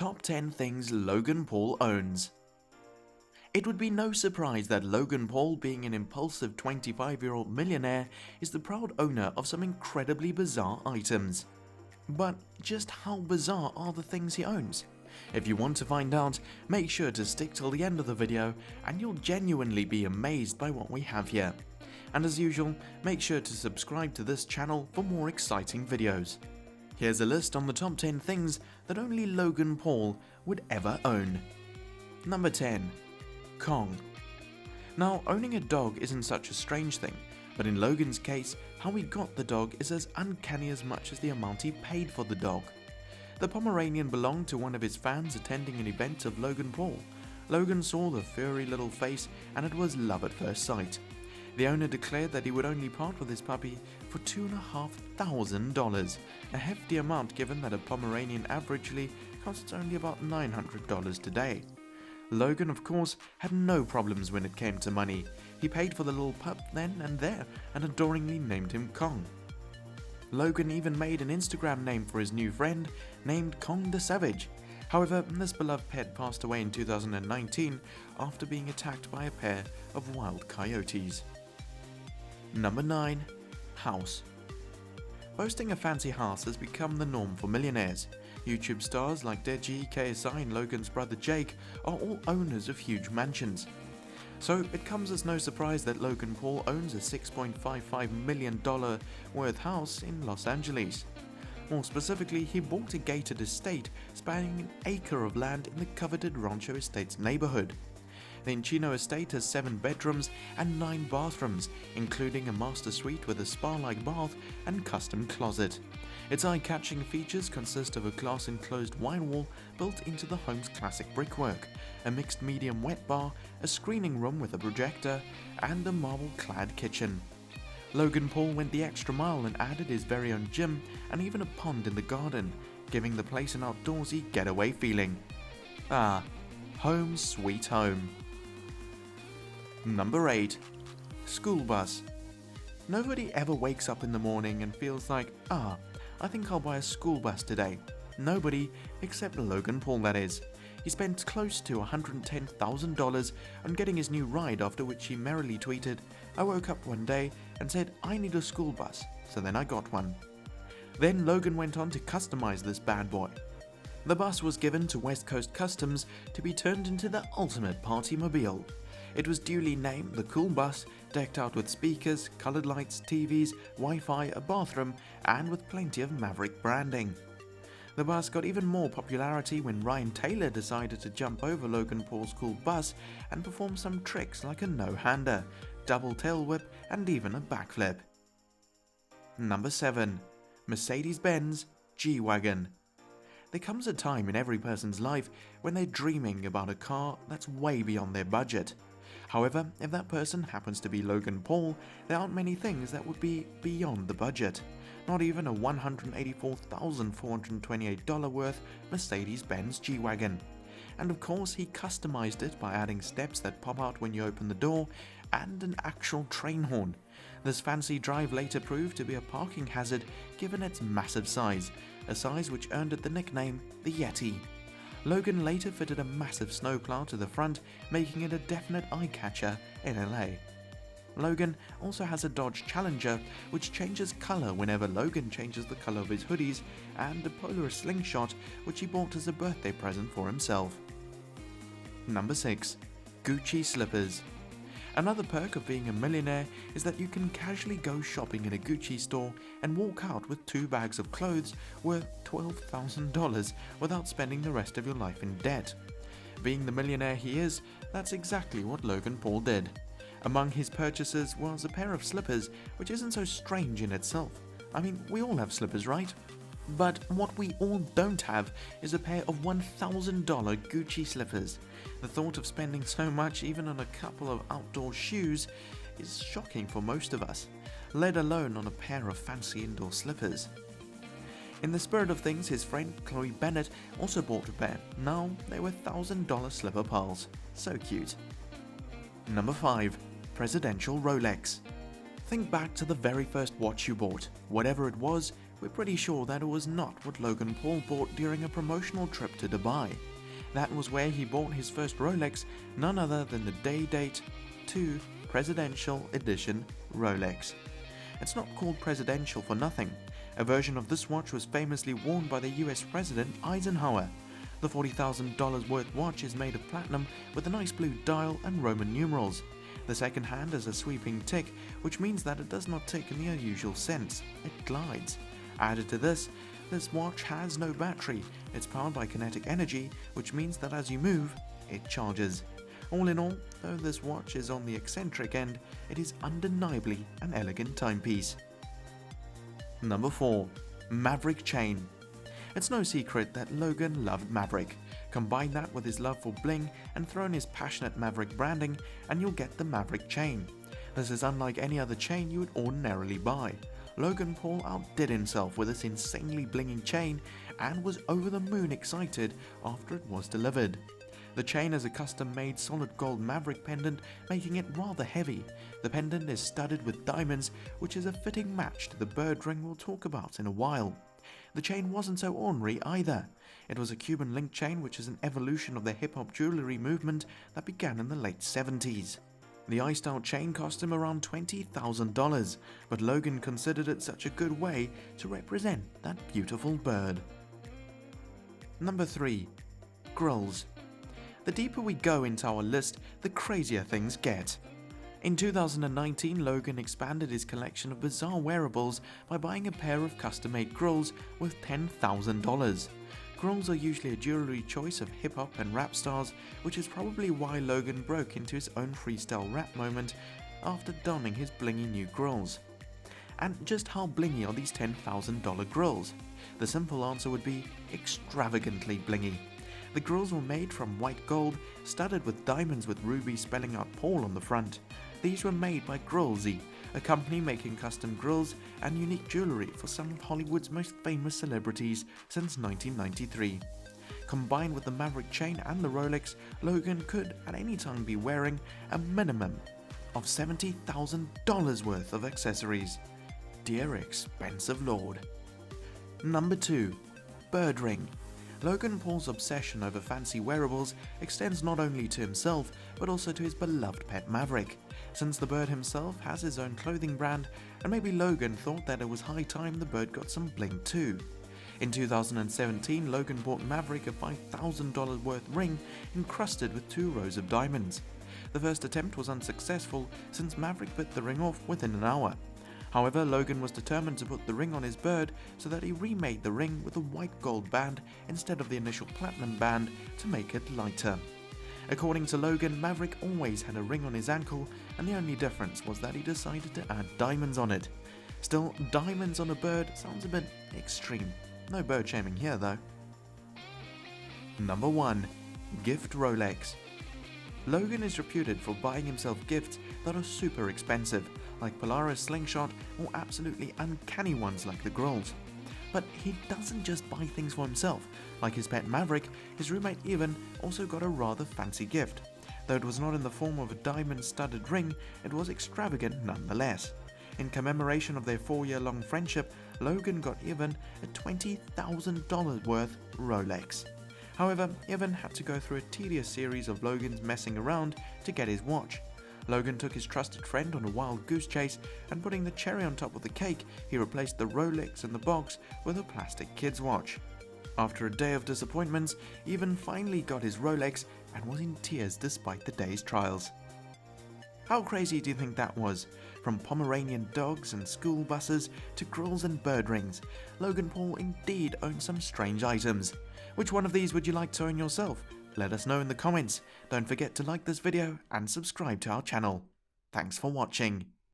Top 10 Things Logan Paul Owns. It would be no surprise that Logan Paul, being an impulsive 25-year-old millionaire, is the proud owner of some incredibly bizarre items. But just how bizarre are the things he owns? If you want to find out, make sure to stick till the end of the video and you'll genuinely be amazed by what we have here. And as usual, make sure to subscribe to this channel for more exciting videos. Here's a list on the top 10 things that only Logan Paul would ever own. Number 10. Kong. Now, owning a dog isn't such a strange thing, but in Logan's case, how he got the dog is as uncanny as much as the amount he paid for the dog. The Pomeranian belonged to one of his fans attending an event of Logan Paul. Logan saw the furry little face and it was love at first sight. The owner declared that he would only part with his puppy for $2,500, a hefty amount given that a Pomeranian averagely costs only about $900 today. Logan, of course, had no problems when it came to money. He paid for the little pup then and there and adoringly named him Kong. Logan even made an Instagram name for his new friend named Kong the Savage. However, this beloved pet passed away in 2019 after being attacked by a pair of wild coyotes. Number 9. House. Boasting a fancy house has become the norm for millionaires. YouTube stars like Deji, KSI and Logan's brother Jake are all owners of huge mansions. So it comes as no surprise that Logan Paul owns a $6.55 million worth house in Los Angeles. More specifically, he bought a gated estate spanning an acre of land in the coveted Rancho Estates neighborhood. The Encino estate has 7 bedrooms and 9 bathrooms, including a master suite with a spa-like bath and custom closet. Its eye-catching features consist of a glass-enclosed wine wall built into the home's classic brickwork, a mixed medium wet bar, a screening room with a projector, and a marble-clad kitchen. Logan Paul went the extra mile and added his very own gym and even a pond in the garden, giving the place an outdoorsy getaway feeling. Ah, home sweet home. Number 8. School bus. Nobody ever wakes up in the morning and feels like, I think I'll buy a school bus today. Nobody, except Logan Paul, that is. He spent close to $110,000 on getting his new ride, after which he merrily tweeted, "I woke up one day and said I need a school bus, so then I got one." Then Logan went on to customize this bad boy. The bus was given to West Coast Customs to be turned into the ultimate party mobile. It was duly named the Cool Bus, decked out with speakers, colored lights, TVs, Wi-Fi, a bathroom, and with plenty of Maverick branding. The bus got even more popularity when Ryan Taylor decided to jump over Logan Paul's cool bus and perform some tricks like a no-hander, double tail whip, and even a backflip. Number 7. Mercedes-Benz G Wagon. There comes a time in every person's life when they're dreaming about a car that's way beyond their budget. However, if that person happens to be Logan Paul, there aren't many things that would be beyond the budget. Not even a $184,428 worth Mercedes-Benz G Wagon. And of course, he customized it by adding steps that pop out when you open the door and an actual train horn. This fancy drive later proved to be a parking hazard given its massive size, a size which earned it the nickname the Yeti. Logan later fitted a massive snowplow to the front, making it a definite eye-catcher in LA. Logan also has a Dodge Challenger, which changes color whenever Logan changes the color of his hoodies, and a Polaris slingshot, which he bought as a birthday present for himself. Number 6. Gucci slippers. Another perk of being a millionaire is that you can casually go shopping in a Gucci store and walk out with 2 bags of clothes worth $12,000 without spending the rest of your life in debt. Being the millionaire he is, that's exactly what Logan Paul did. Among his purchases was a pair of slippers, which isn't so strange in itself. I mean, we all have slippers, right? But what we all don't have is a pair of $1,000 Gucci slippers. The thought of spending so much even on a couple of outdoor shoes is shocking for most of us, let alone on a pair of fancy indoor slippers. In the spirit of things, his friend Chloe Bennett also bought a pair. Now they were $1,000 slipper pearls. So cute. Number 5. Presidential Rolex. Think back to the very first watch you bought. Whatever it was, we're pretty sure that it was not what Logan Paul bought during a promotional trip to Dubai. That was where he bought his first Rolex, none other than the Day-Date 2 Presidential Edition Rolex. It's not called presidential for nothing. A version of this watch was famously worn by the US President Eisenhower. The $40,000 worth watch is made of platinum with a nice blue dial and Roman numerals. The second hand is a sweeping tick, which means that it does not tick in the usual sense, it glides. Added to this watch has no battery, it's powered by kinetic energy, which means that as you move, it charges. All in all, though this watch is on the eccentric end, it is undeniably an elegant timepiece. Number 4. Maverick Chain. It's no secret that Logan loved Maverick. Combine that with his love for bling and throw in his passionate Maverick branding and you'll get the Maverick Chain. This is unlike any other chain you would ordinarily buy. Logan Paul outdid himself with this insanely blinging chain and was over the moon excited after it was delivered. The chain is a custom-made solid gold Maverick pendant, making it rather heavy. The pendant is studded with diamonds, which is a fitting match to the bird ring we'll talk about in a while. The chain wasn't so ornery either. It was a Cuban link chain, which is an evolution of the hip-hop jewelry movement that began in the late 70s. The I-style chain cost him around $20,000, but Logan considered it such a good way to represent that beautiful bird. Number 3. Grills. The deeper we go into our list, the crazier things get. In 2019, Logan expanded his collection of bizarre wearables by buying a pair of custom-made grills worth $10,000. Grills are usually a jewelry choice of hip-hop and rap stars, which is probably why Logan broke into his own freestyle rap moment after donning his blingy new grills. And just how blingy are these $10,000 grills? The simple answer would be extravagantly blingy. The grills were made from white gold, studded with diamonds with rubies spelling out Paul on the front. These were made by Grillsy, a company making custom grills and unique jewelry for some of Hollywood's most famous celebrities since 1993. Combined with the Maverick Chain and the Rolex, Logan could at any time be wearing a minimum of $70,000 worth of accessories. Dear expensive lord. Number 2. Bird ring. Logan Paul's obsession over fancy wearables extends not only to himself, but also to his beloved pet Maverick. Since the bird himself has his own clothing brand, and maybe Logan thought that it was high time the bird got some bling too. In 2017, Logan bought Maverick a $5,000 worth ring encrusted with 2 rows of diamonds. The first attempt was unsuccessful since Maverick bit the ring off within an hour. However, Logan was determined to put the ring on his bird, so that he remade the ring with a white gold band instead of the initial platinum band to make it lighter. According to Logan, Maverick always had a ring on his ankle, and the only difference was that he decided to add diamonds on it. Still, diamonds on a bird sounds a bit extreme. No bird shaming here though. Number 1. Gift Rolex. Logan is reputed for buying himself gifts that are super expensive, like Polaris Slingshot or absolutely uncanny ones like the Grills. But he doesn't just buy things for himself. Like his pet Maverick, his roommate Evan also got a rather fancy gift. Though it was not in the form of a diamond-studded ring, it was extravagant nonetheless. In commemoration of their 4-year-long friendship, Logan got Evan a $20,000 worth Rolex. However, Evan had to go through a tedious series of Logan's messing around to get his watch. Logan took his trusted friend on a wild goose chase, and putting the cherry on top of the cake, he replaced the Rolex in the box with a plastic kid's watch. After a day of disappointments, Evan finally got his Rolex and was in tears despite the day's trials. How crazy do you think that was? From Pomeranian dogs and school buses to grills and bird rings, Logan Paul indeed owns some strange items. Which one of these would you like to own yourself? Let us know in the comments. Don't forget to like this video and subscribe to our channel. Thanks for watching.